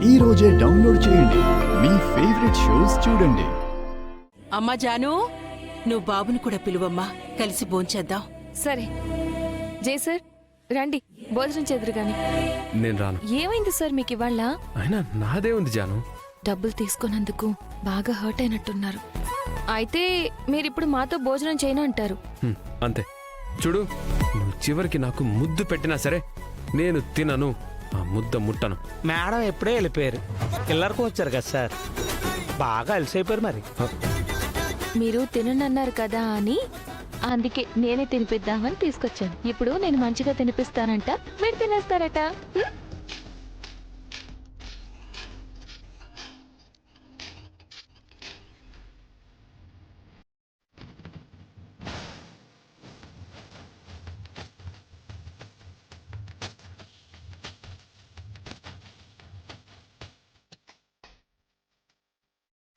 ఈ రోజే డౌన్లోడ్ చేయండి. మీ ఫేవరెట్ షోస్ చూడండి. అమ్మా జాను, నువ్వు బాబుని కూడా పిలువమ్మా, కలిసి భోంచేద్దాం. సరే జై సార్, రండి భోజనం చేదురు గాని. నేను రాను. ఏమైంది సార్ మీకు ఇవాళ? అయినా నాదే ఉంది జాను. డబ్బులు తీసుకున్నందుకు బాగా హర్ట్ అయినట్టున్నారు. అయితే మీరిప్పుడు మాతో భోజనం చేయను అంటారు. అంతే. చూడు, నువ్వు చివరికి నాకు ముద్దు పెట్టినా సరే నేను తినను, ఆ ముద్ద ముట్టను. మేడం ఎప్పుడే వెళ్ళిపోయారు, పిల్లలకు వచ్చారు కదా సార్, బాగా అలసైపోయారు మరి. మీరు తిననన్నారు కదా అని అందుకే నేనే తినిపిద్దామని తీసుకొచ్చాను. ఇప్పుడు నేను మంచిగా తినిపిస్తానంట, మీరు తినేస్తారట.